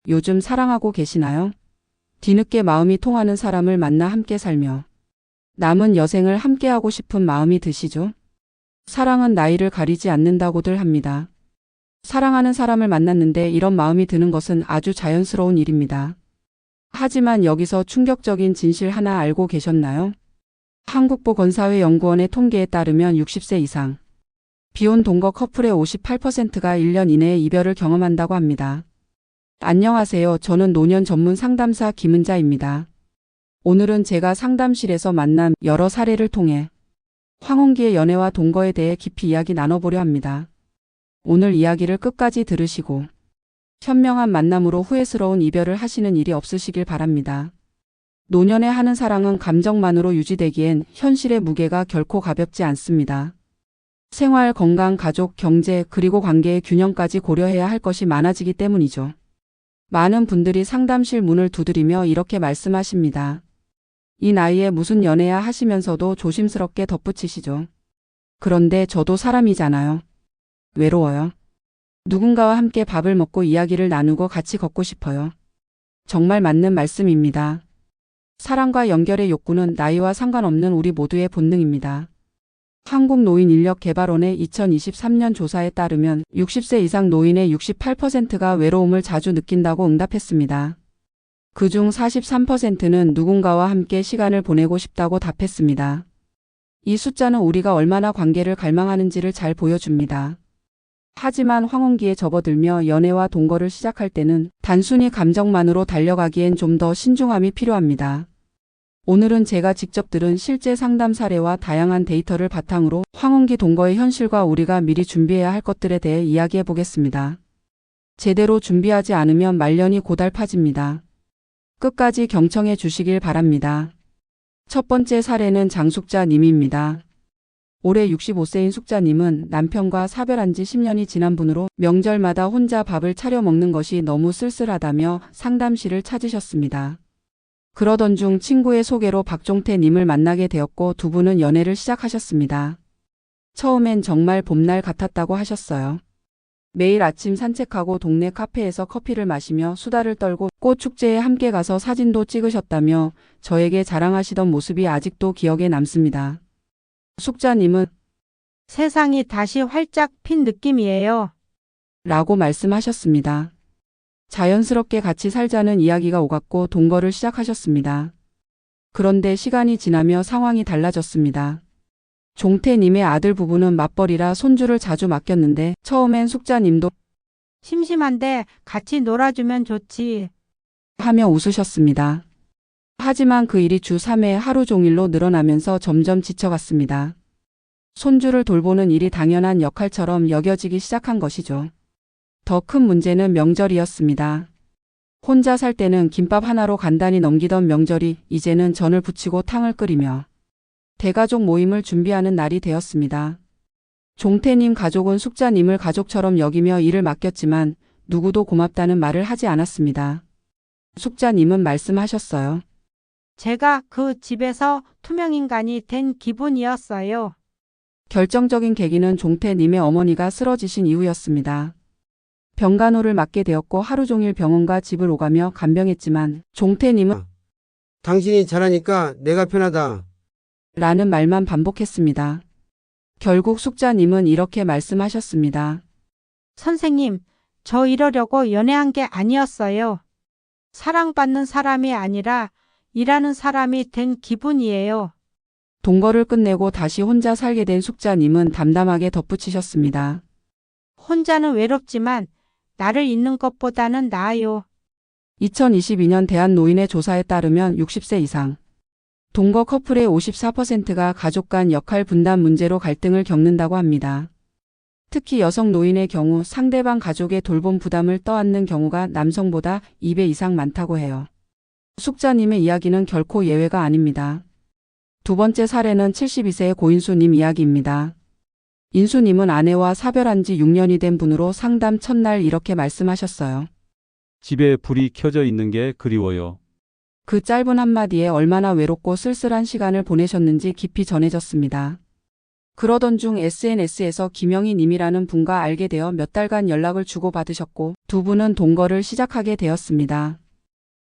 요즘 사랑하고 계시나요? 뒤늦게 마음이 통하는 사람을 만나 함께 살며 남은 여생을 함께하고 싶은 마음이 드시죠? 사랑은 나이를 가리지 않는다고들 합니다. 사랑하는 사람을 만났는데 이런 마음이 드는 것은 아주 자연스러운 일입니다. 하지만 여기서 충격적인 진실 하나 알고 계셨나요? 한국보건사회연구원의 통계에 따르면 60세 이상 비혼 동거 커플의 58%가 1년 이내에 이별을 경험한다고 합니다. 안녕하세요. 저는 노년 전문 상담사 김은자입니다. 오늘은 제가 상담실에서 만난 여러 사례를 통해 황혼기의 연애와 동거에 대해 깊이 이야기 나눠보려 합니다. 오늘 이야기를 끝까지 들으시고 현명한 만남으로 후회스러운 이별을 하시는 일이 없으시길 바랍니다. 노년에 하는 사랑은 감정만으로 유지되기엔 현실의 무게가 결코 가볍지 않습니다. 생활, 건강, 가족, 경제, 그리고 관계의 균형까지 고려해야 할 것이 많아지기 때문이죠. 많은 분들이 상담실 문을 두드리며 이렇게 말씀하십니다. 이 나이에 무슨 연애야 하시면서도 조심스럽게 덧붙이시죠. 그런데 저도 사람이잖아요. 외로워요. 누군가와 함께 밥을 먹고 이야기를 나누고 같이 걷고 싶어요. 정말 맞는 말씀입니다. 사랑과 연결의 욕구는 나이와 상관없는 우리 모두의 본능입니다. 한국노인인력개발원의 2023년 조사에 따르면 60세 이상 노인의 68%가 외로움을 자주 느낀다고 응답했습니다. 그중 43%는 누군가와 함께 시간을 보내고 싶다고 답했습니다. 이 숫자는 우리가 얼마나 관계를 갈망하는지를 잘 보여줍니다. 하지만 황혼기에 접어들며 연애와 동거를 시작할 때는 단순히 감정만으로 달려가기엔 좀 더 신중함이 필요합니다. 오늘은 제가 직접 들은 실제 상담 사례와 다양한 데이터를 바탕으로 황혼기 동거의 현실과 우리가 미리 준비해야 할 것들에 대해 이야기해 보겠습니다. 제대로 준비하지 않으면 말년이 고달파집니다. 끝까지 경청해 주시길 바랍니다. 첫 번째 사례는 장숙자 님입니다. 올해 65세인 숙자님은 남편과 사별한 지 10년이 지난 분으로 명절마다 혼자 밥을 차려 먹는 것이 너무 쓸쓸하다며 상담실을 찾으셨습니다. 그러던 중 친구의 소개로 박종태 님을 만나게 되었고 두 분은 연애를 시작하셨습니다. 처음엔 정말 봄날 같았다고 하셨어요. 매일 아침 산책하고 동네 카페에서 커피를 마시며 수다를 떨고 꽃 축제에 함께 가서 사진도 찍으셨다며 저에게 자랑하시던 모습이 아직도 기억에 남습니다. 숙자님은 세상이 다시 활짝 핀 느낌이에요. 라고 말씀하셨습니다. 자연스럽게 같이 살자는 이야기가 오갔고 동거를 시작하셨습니다. 그런데 시간이 지나며 상황이 달라졌습니다. 종태님의 아들 부부는 맞벌이라 손주를 자주 맡겼는데 처음엔 숙자님도 심심한데 같이 놀아주면 좋지. 하며 웃으셨습니다. 하지만 그 일이 주 3회 하루 종일로 늘어나면서 점점 지쳐갔습니다. 손주를 돌보는 일이 당연한 역할처럼 여겨지기 시작한 것이죠. 더 큰 문제는 명절이었습니다. 혼자 살 때는 김밥 하나로 간단히 넘기던 명절이 이제는 전을 부치고 탕을 끓이며 대가족 모임을 준비하는 날이 되었습니다. 종태님 가족은 숙자님을 가족처럼 여기며 일을 맡겼지만 누구도 고맙다는 말을 하지 않았습니다. 숙자님은 말씀하셨어요. 제가 그 집에서 투명인간이 된 기분이었어요. 결정적인 계기는 종태님의 어머니가 쓰러지신 이후였습니다. 병간호를 맡게 되었고 하루 종일 병원과 집을 오가며 간병했지만 종태님은 당신이 잘하니까 내가 편하다. 라는 말만 반복했습니다. 결국 숙자님은 이렇게 말씀하셨습니다. 선생님, 저 이러려고 연애한 게 아니었어요. 사랑받는 사람이 아니라 일하는 사람이 된 기분이에요. 동거를 끝내고 다시 혼자 살게 된 숙자님은 담담하게 덧붙이셨습니다. 혼자는 외롭지만 나를 잊는 것보다는 나아요. 2022년 대한노인의 조사에 따르면 60세 이상 동거 커플의 54%가 가족 간 역할 분담 문제로 갈등을 겪는다고 합니다. 특히 여성 노인의 경우 상대방 가족의 돌봄 부담을 떠안는 경우가 남성보다 2배 이상 많다고 해요. 숙자님의 이야기는 결코 예외가 아닙니다. 두 번째 사례는 72세의 고인수님 이야기입니다. 인수님은 아내와 사별한 지 6년이 된 분으로 상담 첫날 이렇게 말씀하셨어요. 집에 불이 켜져 있는 게 그리워요. 그 짧은 한마디에 얼마나 외롭고 쓸쓸한 시간을 보내셨는지 깊이 전해졌습니다. 그러던 중 SNS에서 김영희 님이라는 분과 알게 되어 몇 달간 연락을 주고받으셨고 두 분은 동거를 시작하게 되었습니다.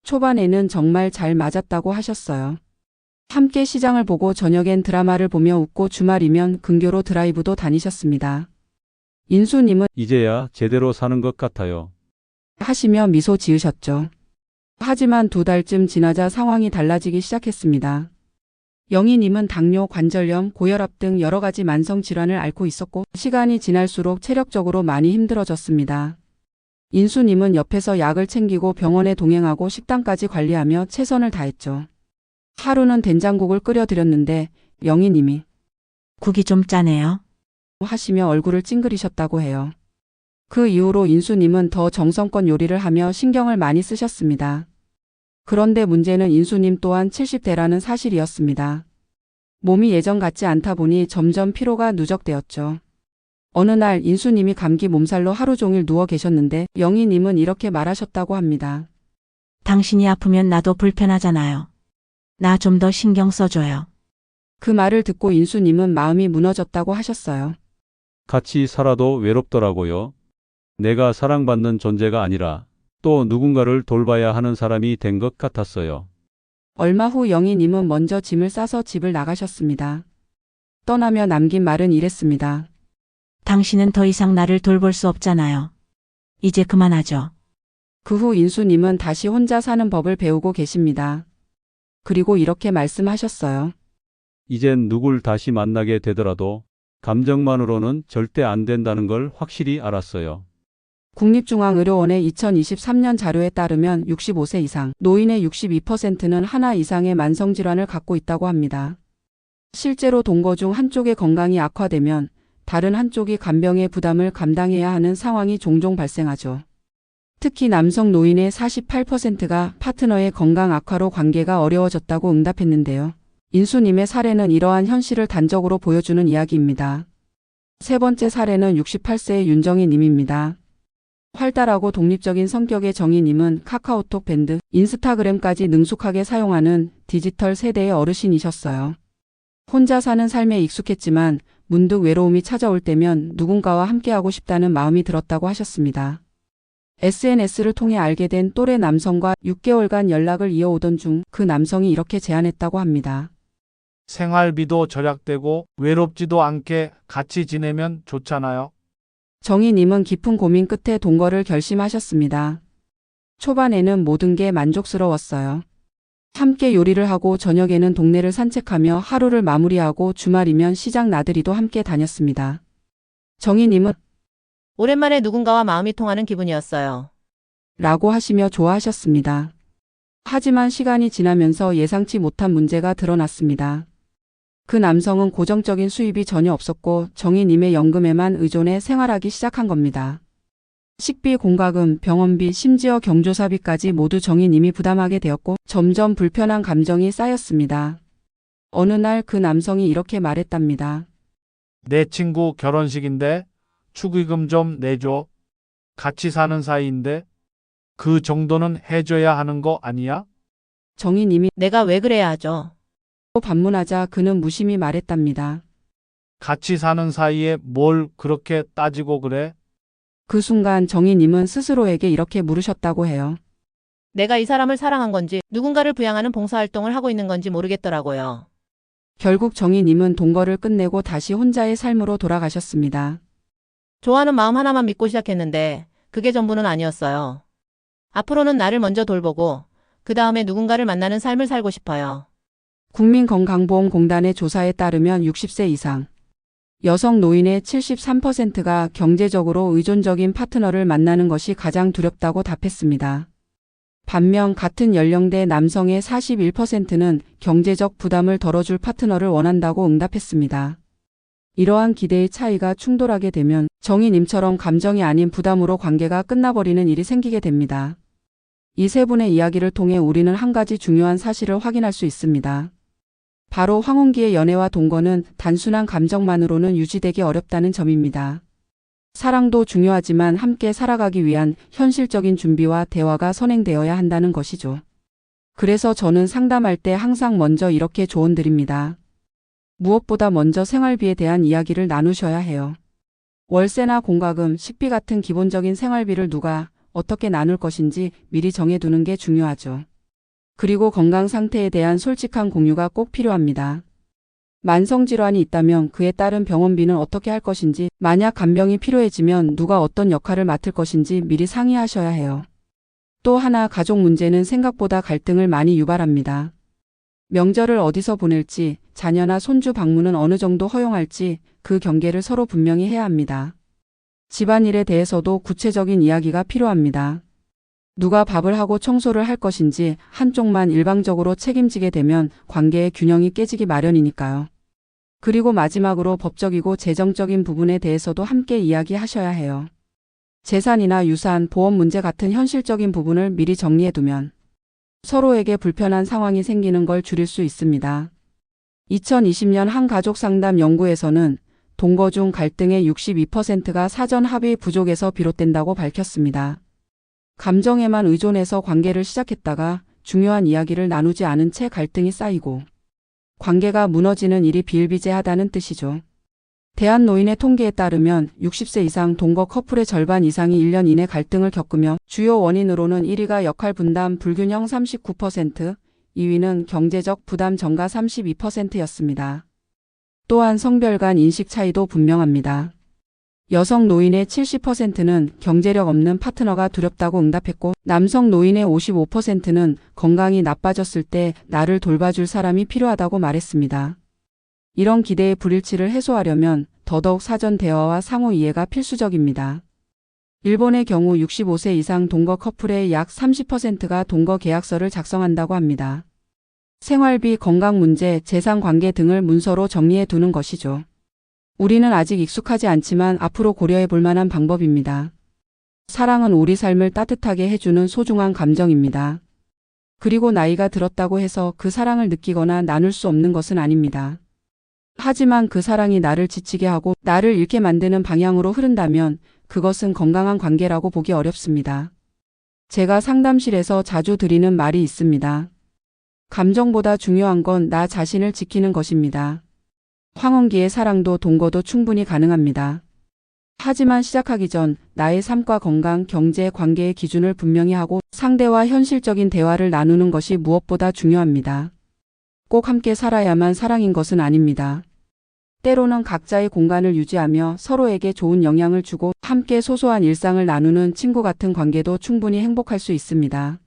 초반에는 정말 잘 맞았다고 하셨어요. 함께 시장을 보고 저녁엔 드라마를 보며 웃고 주말이면 근교로 드라이브도 다니셨습니다. 인수님은 이제야 제대로 사는 것 같아요. 하시며 미소 지으셨죠. 하지만 두 달쯤 지나자 상황이 달라지기 시작했습니다. 영희님은 당뇨, 관절염, 고혈압 등 여러 가지 만성 질환을 앓고 있었고 시간이 지날수록 체력적으로 많이 힘들어졌습니다. 인수님은 옆에서 약을 챙기고 병원에 동행하고 식단까지 관리하며 최선을 다했죠. 하루는 된장국을 끓여드렸는데 영희님이 국이 좀 짜네요. 하시며 얼굴을 찡그리셨다고 해요. 그 이후로 인수님은 더 정성껏 요리를 하며 신경을 많이 쓰셨습니다. 그런데 문제는 인수님 또한 70대라는 사실이었습니다. 몸이 예전 같지 않다 보니 점점 피로가 누적되었죠. 어느 날 인수님이 감기 몸살로 하루 종일 누워 계셨는데 영희님은 이렇게 말하셨다고 합니다. 당신이 아프면 나도 불편하잖아요. 나 좀 더 신경 써줘요. 그 말을 듣고 인수님은 마음이 무너졌다고 하셨어요. 같이 살아도 외롭더라고요. 내가 사랑받는 존재가 아니라 또 누군가를 돌봐야 하는 사람이 된 것 같았어요. 얼마 후 영희님은 먼저 짐을 싸서 집을 나가셨습니다. 떠나며 남긴 말은 이랬습니다. 당신은 더 이상 나를 돌볼 수 없잖아요. 이제 그만하죠. 그 후 인수님은 다시 혼자 사는 법을 배우고 계십니다. 그리고 이렇게 말씀하셨어요. 이젠 누굴 다시 만나게 되더라도 감정만으로는 절대 안 된다는 걸 확실히 알았어요. 국립중앙의료원의 2023년 자료에 따르면 65세 이상 노인의 62%는 하나 이상의 만성질환을 갖고 있다고 합니다. 실제로 동거 중 한쪽의 건강이 악화되면 다른 한쪽이 간병의 부담을 감당해야 하는 상황이 종종 발생하죠. 특히 남성 노인의 48%가 파트너의 건강 악화로 관계가 어려워졌다고 응답했는데요. 인수님의 사례는 이러한 현실을 단적으로 보여주는 이야기입니다. 세 번째 사례는 68세의 윤정희 님입니다. 활달하고 독립적인 성격의 정희님은 카카오톡, 밴드, 인스타그램까지 능숙하게 사용하는 디지털 세대의 어르신이셨어요. 혼자 사는 삶에 익숙했지만 문득 외로움이 찾아올 때면 누군가와 함께하고 싶다는 마음이 들었다고 하셨습니다. SNS를 통해 알게 된 또래 남성과 6개월간 연락을 이어오던 중 그 남성이 이렇게 제안했다고 합니다. 생활비도 절약되고 외롭지도 않게 같이 지내면 좋잖아요. 정희님은 깊은 고민 끝에 동거를 결심하셨습니다. 초반에는 모든 게 만족스러웠어요. 함께 요리를 하고 저녁에는 동네를 산책하며 하루를 마무리하고 주말이면 시장 나들이도 함께 다녔습니다. 정희님은 오랜만에 누군가와 마음이 통하는 기분이었어요. 라고 하시며 좋아하셨습니다. 하지만 시간이 지나면서 예상치 못한 문제가 드러났습니다. 그 남성은 고정적인 수입이 전혀 없었고 정희님의 연금에만 의존해 생활하기 시작한 겁니다. 식비, 공과금, 병원비, 심지어 경조사비까지 모두 정희님이 부담하게 되었고 점점 불편한 감정이 쌓였습니다. 어느 날 그 남성이 이렇게 말했답니다. 내 친구 결혼식인데 축의금 좀 내줘. 같이 사는 사이인데 그 정도는 해줘야 하는 거 아니야? 정희님이 내가 왜 그래야 하죠? 반문하자 그는 무심히 말했답니다. 같이 사는 사이에 뭘 그렇게 따지고 그래? 그 순간 정희님은 스스로에게 이렇게 물으셨다고 해요. 내가 이 사람을 사랑한 건지 누군가를 부양하는 봉사활동을 하고 있는 건지 모르겠더라고요. 결국 정희님은 동거를 끝내고 다시 혼자의 삶으로 돌아가셨습니다. 좋아하는 마음 하나만 믿고 시작했는데 그게 전부는 아니었어요. 앞으로는 나를 먼저 돌보고 그 다음에 누군가를 만나는 삶을 살고 싶어요. 국민건강보험공단의 조사에 따르면 60세 이상 여성 노인의 73%가 경제적으로 의존적인 파트너를 만나는 것이 가장 두렵다고 답했습니다. 반면 같은 연령대 남성의 41%는 경제적 부담을 덜어줄 파트너를 원한다고 응답했습니다. 이러한 기대의 차이가 충돌하게 되면 정희님처럼 감정이 아닌 부담으로 관계가 끝나버리는 일이 생기게 됩니다. 이 세 분의 이야기를 통해 우리는 한 가지 중요한 사실을 확인할 수 있습니다. 바로 황혼기의 연애와 동거는 단순한 감정만으로는 유지되기 어렵다는 점입니다. 사랑도 중요하지만 함께 살아가기 위한 현실적인 준비와 대화가 선행되어야 한다는 것이죠. 그래서 저는 상담할 때 항상 먼저 이렇게 조언드립니다. 무엇보다 먼저 생활비에 대한 이야기를 나누셔야 해요. 월세나 공과금, 식비 같은 기본적인 생활비를 누가 어떻게 나눌 것인지 미리 정해두는 게 중요하죠. 그리고 건강 상태에 대한 솔직한 공유가 꼭 필요합니다. 만성질환이 있다면 그에 따른 병원비는 어떻게 할 것인지, 만약 간병이 필요해지면 누가 어떤 역할을 맡을 것인지 미리 상의하셔야 해요. 또 하나 가족 문제는 생각보다 갈등을 많이 유발합니다. 명절을 어디서 보낼지, 자녀나 손주 방문은 어느 정도 허용할지 그 경계를 서로 분명히 해야 합니다. 집안일에 대해서도 구체적인 이야기가 필요합니다. 누가 밥을 하고 청소를 할 것인지 한쪽만 일방적으로 책임지게 되면 관계의 균형이 깨지기 마련이니까요. 그리고 마지막으로 법적이고 재정적인 부분에 대해서도 함께 이야기하셔야 해요. 재산이나 유산, 보험 문제 같은 현실적인 부분을 미리 정리해두면 서로에게 불편한 상황이 생기는 걸 줄일 수 있습니다. 2020년 한 가족 상담 연구에서는 동거 중 갈등의 62%가 사전 합의 부족에서 비롯된다고 밝혔습니다. 감정에만 의존해서 관계를 시작했다가 중요한 이야기를 나누지 않은 채 갈등이 쌓이고 관계가 무너지는 일이 비일비재하다는 뜻이죠. 대한노인의 통계에 따르면 60세 이상 동거 커플의 절반 이상이 1년 이내 갈등을 겪으며 주요 원인으로는 1위가 역할 분담 불균형 39%, 2위는 경제적 부담 증가 32%였습니다. 또한 성별 간 인식 차이도 분명합니다. 여성 노인의 70%는 경제력 없는 파트너가 두렵다고 응답했고, 남성 노인의 55%는 건강이 나빠졌을 때 나를 돌봐줄 사람이 필요하다고 말했습니다. 이런 기대의 불일치를 해소하려면 더더욱 사전 대화와 상호 이해가 필수적입니다. 일본의 경우 65세 이상 동거 커플의 약 30%가 동거 계약서를 작성한다고 합니다. 생활비, 건강 문제, 재산 관계 등을 문서로 정리해 두는 것이죠. 우리는 아직 익숙하지 않지만 앞으로 고려해 볼 만한 방법입니다. 사랑은 우리 삶을 따뜻하게 해주는 소중한 감정입니다. 그리고 나이가 들었다고 해서 그 사랑을 느끼거나 나눌 수 없는 것은 아닙니다. 하지만 그 사랑이 나를 지치게 하고 나를 잃게 만드는 방향으로 흐른다면 그것은 건강한 관계라고 보기 어렵습니다. 제가 상담실에서 자주 드리는 말이 있습니다. 감정보다 중요한 건 나 자신을 지키는 것입니다. 황혼기의 사랑도 동거도 충분히 가능합니다. 하지만 시작하기 전 나의 삶과 건강, 경제, 관계의 기준을 분명히 하고 상대와 현실적인 대화를 나누는 것이 무엇보다 중요합니다. 꼭 함께 살아야만 사랑인 것은 아닙니다. 때로는 각자의 공간을 유지하며 서로에게 좋은 영향을 주고 함께 소소한 일상을 나누는 친구 같은 관계도 충분히 행복할 수 있습니다.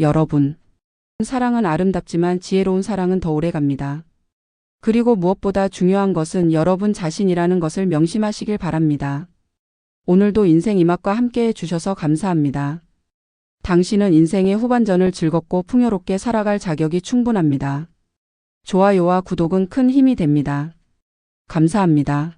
여러분, 사랑은 아름답지만 지혜로운 사랑은 더 오래갑니다. 그리고 무엇보다 중요한 것은 여러분 자신이라는 것을 명심하시길 바랍니다. 오늘도 인생 이맛과 함께 해주셔서 감사합니다. 당신은 인생의 후반전을 즐겁고 풍요롭게 살아갈 자격이 충분합니다. 좋아요와 구독은 큰 힘이 됩니다. 감사합니다.